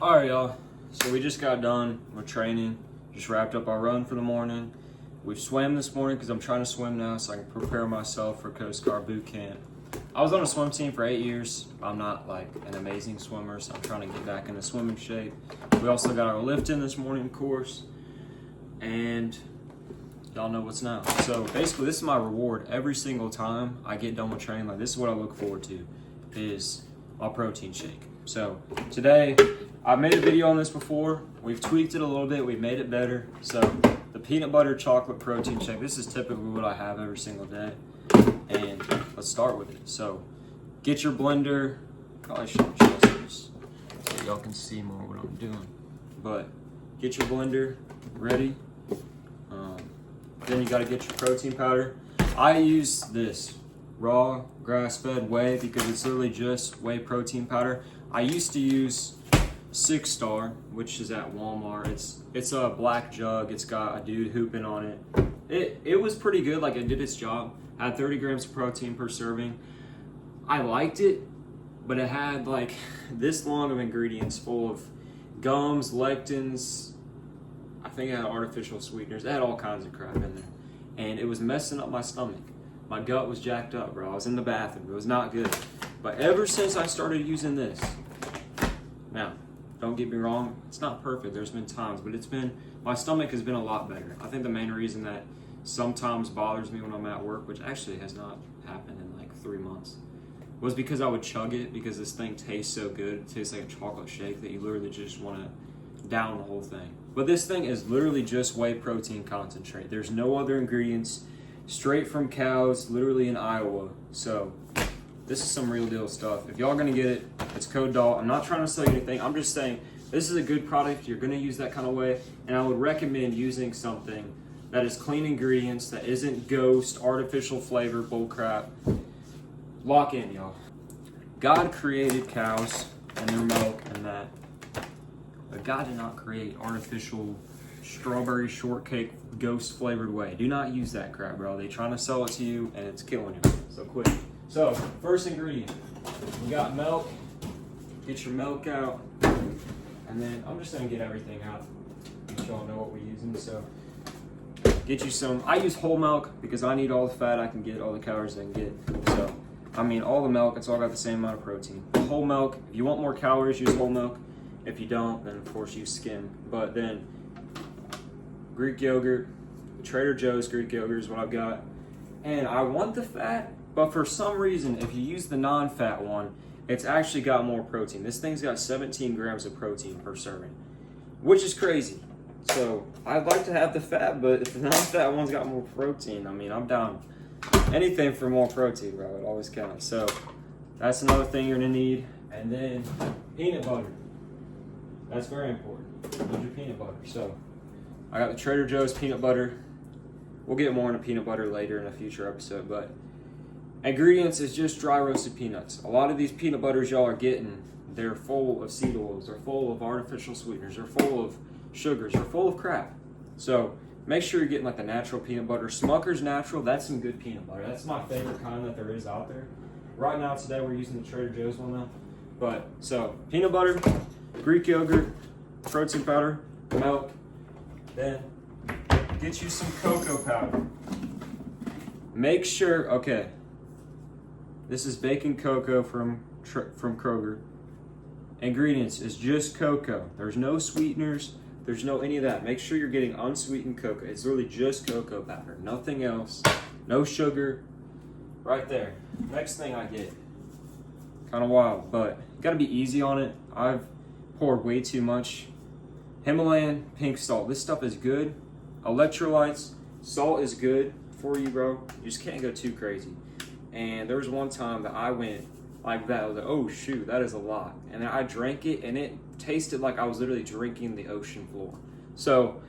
All right, y'all. So we just got done with training. Just wrapped up our run for the morning. We've swam this morning because I'm trying to swim now so I can prepare myself for Coast Guard boot camp. I was on a swim team for 8 years. I'm not like an amazing swimmer, so I'm trying to get back into swimming shape. We also got our lift in this morning, of course. And y'all know what's now. So basically, this is my reward every single time I get done with training. Like, this is what I look forward to, is my protein shake. So today, I've made a video on this before. We've tweaked it a little bit. We've made it better. So the peanut butter chocolate protein shake, this is typically what I have every single day. And let's start with it. So get your blender. Probably should adjust this so y'all can see more what I'm doing. But get your blender ready. Then you gotta get your protein powder. I use this raw grass-fed whey because it's literally just whey protein powder. I used to use 6 Star, which is at Walmart. It's a black jug. It's got a dude hooping on it. It was pretty good. Like, it did its job. Had 30 grams of protein per serving. I liked it, but it had like this long of ingredients full of gums, lectins. I think it had artificial sweeteners. It had all kinds of crap in there. And it was messing up my stomach. My gut was jacked up, bro. I was in the bathroom. It was not good. But ever since I started using this, now, don't get me wrong, it's not perfect. There's been times, but my stomach has been a lot better. I think the main reason that sometimes bothers me when I'm at work, which actually has not happened in like 3 months, was because I would chug it because this thing tastes so good. It tastes like a chocolate shake that you literally just want to down the whole thing. But this thing is literally just whey protein concentrate. There's no other ingredients, straight from cows, literally in Iowa. So this is some real deal stuff. If y'all gonna get it, it's code DALT. I'm not trying to sell you anything. I'm just saying this is a good product. You're gonna use that kind of whey, and I would recommend using something that is clean ingredients, that isn't ghost, artificial flavor, bullcrap. Lock in, y'all. God created cows and their milk and that. But God did not create artificial strawberry shortcake ghost flavored whey. Do not use that crap, bro. They trying to sell it to you and it's killing you. So quit. So first ingredient, we got milk. Get your milk out. And then I'm just gonna get everything out. Let y'all know what we're using. So get you some, I use whole milk because I need all the fat I can get, all the calories I can get. So, I mean, all the milk, it's all got the same amount of protein. Whole milk, if you want more calories, use whole milk. If you don't, then of course use skim. But then Greek yogurt, Trader Joe's Greek yogurt is what I've got. And I want the fat, but for some reason, if you use the non-fat one, it's actually got more protein. This thing's got 17 grams of protein per serving, which is crazy. So I'd like to have the fat, but if the non-fat one's got more protein, I mean, I'm down. Anything for more protein, bro. It always counts. So that's another thing you're gonna need. And then peanut butter. That's very important. You need your peanut butter. So I got the Trader Joe's peanut butter. We'll get more into peanut butter later in a future episode, but ingredients is just dry roasted peanuts. A lot of these peanut butters y'all are getting, they're full of seed oils, they're full of artificial sweeteners, they're full of sugars, they're full of crap. So make sure you're getting like the natural peanut butter. Smucker's Natural, that's some good peanut butter. That's my favorite kind that there is out there. Right now today we're using the Trader Joe's one though. But so peanut butter, Greek yogurt, protein powder, milk, then get you some cocoa powder. Make sure, okay, this is baking cocoa from Kroger. Ingredients is just cocoa. There's no sweeteners. There's no any of that. Make sure you're getting unsweetened cocoa. It's really just cocoa powder. Nothing else. No sugar. Right there. Next thing I get. Kind of wild, but you gotta be easy on it. I've poured way too much. Himalayan pink salt. This stuff is good. Electrolytes. Salt is good for you, bro. You just can't go too crazy. And there was one time that I went like that. I was like, oh shoot, that is a lot. And then I drank it and it tasted like I was literally drinking the ocean floor. So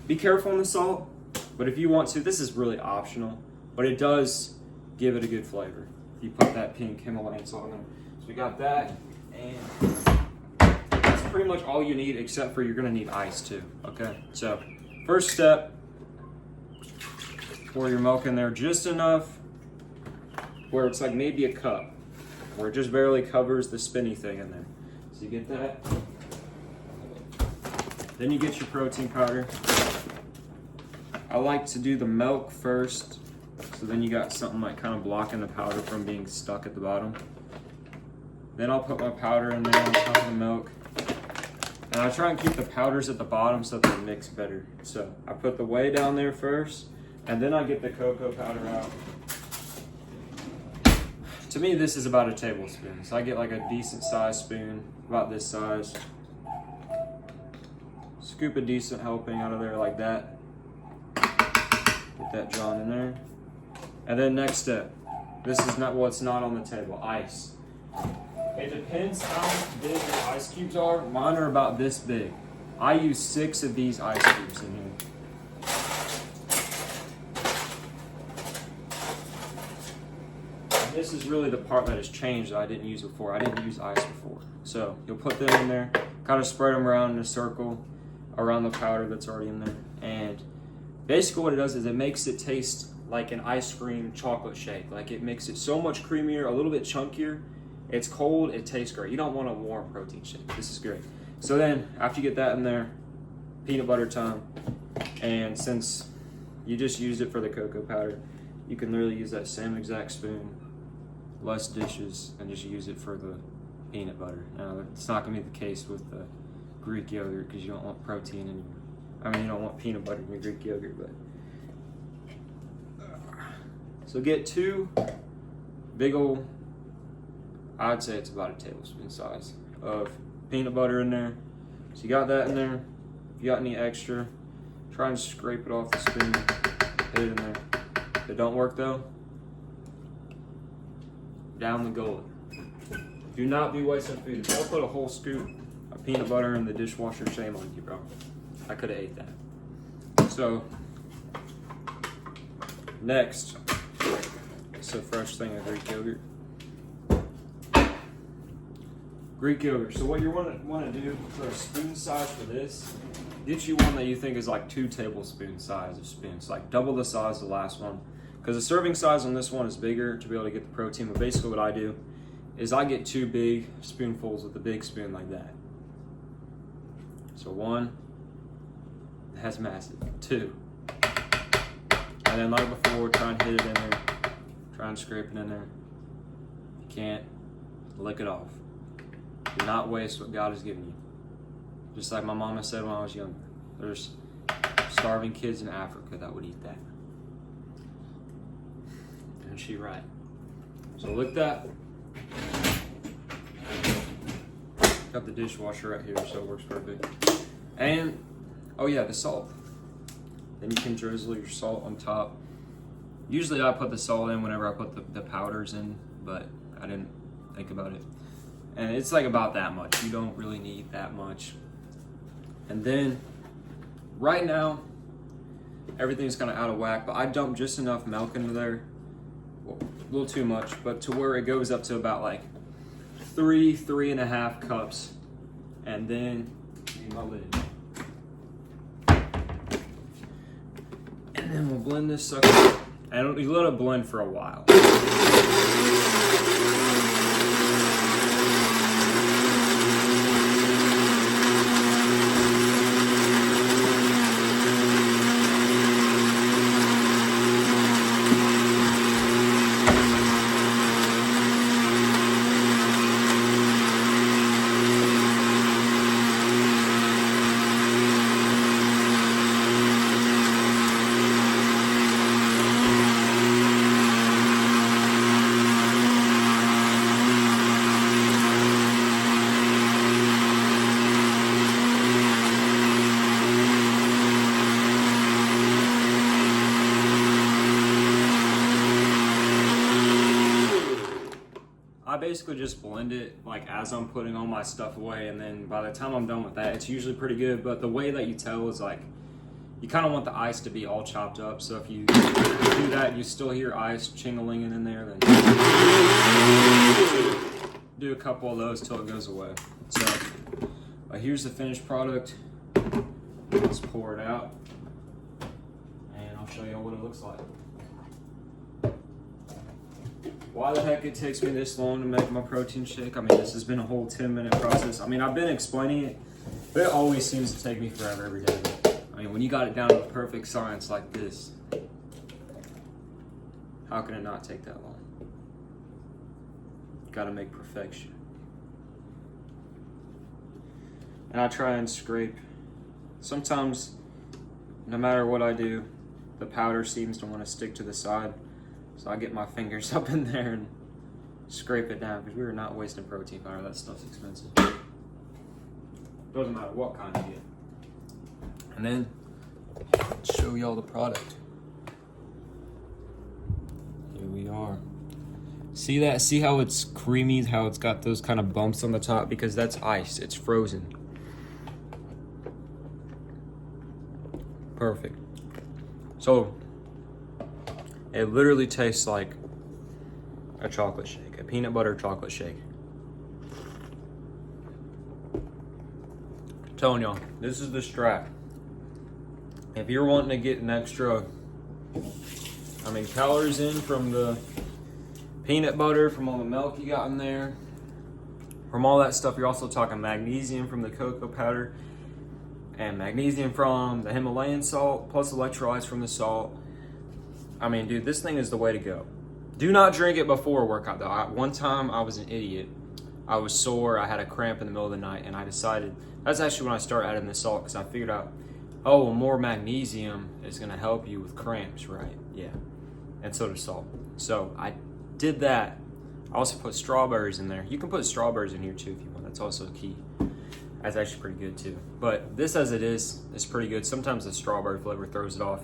be careful on the salt, but if you want to, this is really optional, but it does give it a good flavor. You put that pink Himalayan salt in there. So we got that, and that's pretty much all you need, except for you're gonna need ice too, okay? So first step, pour your milk in there just enough where it's like maybe a cup, where it just barely covers the spinny thing in there. So you get that. Then you get your protein powder. I like to do the milk first, so then you got something like kind of blocking the powder from being stuck at the bottom. Then I'll put my powder in there on top of the milk. And I try and keep the powders at the bottom so that they mix better. So I put the whey down there first, and then I get the cocoa powder out. To me, this is about a tablespoon. So I get like a decent sized spoon, about this size. Scoop a decent helping out of there like that. Get that drawn in there. And then next step, this is not what's not on the table, ice. It depends how big your ice cubes are. Mine are about this big. I use 6 of these ice cubes in here. And this is really the part that has changed that I didn't use before. I didn't use ice before. So you'll put them in there, kind of spread them around in a circle around the powder that's already in there. And basically what it does is it makes it taste like an ice cream chocolate shake. Like it makes it so much creamier, a little bit chunkier. It's cold, it tastes great. You don't want a warm protein shake. This is great. So then, after you get that in there, peanut butter time. And since you just used it for the cocoa powder, you can literally use that same exact spoon, less dishes, and just use it for the peanut butter. Now, it's not gonna be the case with the Greek yogurt because you don't want protein in your, you don't want peanut butter in your Greek yogurt, but. So get 2 big old, I'd say it's about a tablespoon size of peanut butter in there. So you got that in there. If you got any extra, try and scrape it off the spoon, hit it in there. If it don't work though, down the gullet. Do not be wasting food. If I put a whole scoop of peanut butter in the dishwasher, shame on you, bro. I could have ate that. So, next, it's a fresh thing of Greek yogurt. Greek yogurt. So what you want to do for a spoon size for this, get you one that you think is like 2 tablespoon size of spoons, like double the size of the last one. Because the serving size on this one is bigger to be able to get the protein. But basically what I do is I get 2 big spoonfuls with a big spoon like that. So 1, that's massive. 2. And then like before, try and hit it in there. Try and scrape it in there. If you can't, lick it off. Do not waste what God has given you. Just like my mama said when I was younger. There's starving kids in Africa that would eat that. And she's right. So lick that. Got the dishwasher right here, so it works perfect. And, oh yeah, the salt. Then you can drizzle your salt on top. Usually I put the salt in whenever I put the powders in, but I didn't think about it. And it's like about that much. You don't really need that much. And then, right now, everything's kind of out of whack, but I dumped just enough milk into there. Well, a little too much, but to where it goes up to about like 3.5 cups. And then, my lid. And then we'll blend this sucker. And you let it blend for a while. I basically just blend it like as I'm putting all my stuff away, and then by the time I'm done with that, it's usually pretty good. But the way that you tell is like, you kind of want the ice to be all chopped up. So if you do that, you still hear ice ching-a-linging in there, then do a couple of those till it goes away. So here's the finished product. Let's pour it out, and I'll show you what it looks like. Why the heck it takes me this long to make my protein shake? I mean, this has been a whole 10-minute process. I mean, I've been explaining it But it always seems to take me forever every day. I mean, when you got it down to a perfect science like this, how can it not take that long? Got to make perfection. And I try and scrape. Sometimes, no matter what I do, the powder seems to want to stick to the side. So I get my fingers up in there and scrape it down, because we are not wasting protein powder. That stuff's expensive. Doesn't matter what kind you get. And then, show y'all the product. Here we are. See that? See how it's creamy, how it's got those kind of bumps on the top? Because that's ice, it's frozen. Perfect. So, it literally tastes like a chocolate shake, a peanut butter chocolate shake. I'm telling y'all, this is the strat. If you're wanting to get an extra, calories in from the peanut butter, from all the milk you got in there, from all that stuff, you're also talking magnesium from the cocoa powder, and magnesium from the Himalayan salt, plus electrolytes from the salt. I mean, dude, this thing is the way to go. Do not drink it before a workout, though. One time, I was an idiot. I was sore, I had a cramp in the middle of the night, and I decided, that's actually when I started adding the salt, because I figured out, oh, well, more magnesium is going to help you with cramps, right? Yeah, and so does salt. So I did that. I also put strawberries in there. You can put strawberries in here, too, if you want. That's also key. That's actually pretty good, too. But this, as it is pretty good. Sometimes the strawberry flavor throws it off.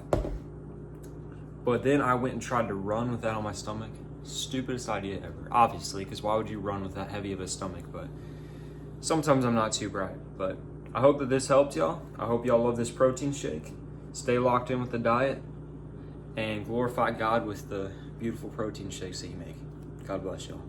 But then I went and tried to run with that on my stomach. Stupidest idea ever. Obviously, because why would you run with that heavy of a stomach? But sometimes I'm not too bright. But I hope that this helped y'all. I hope y'all love this protein shake. Stay locked in with the diet. And glorify God with the beautiful protein shakes that you make. God bless y'all.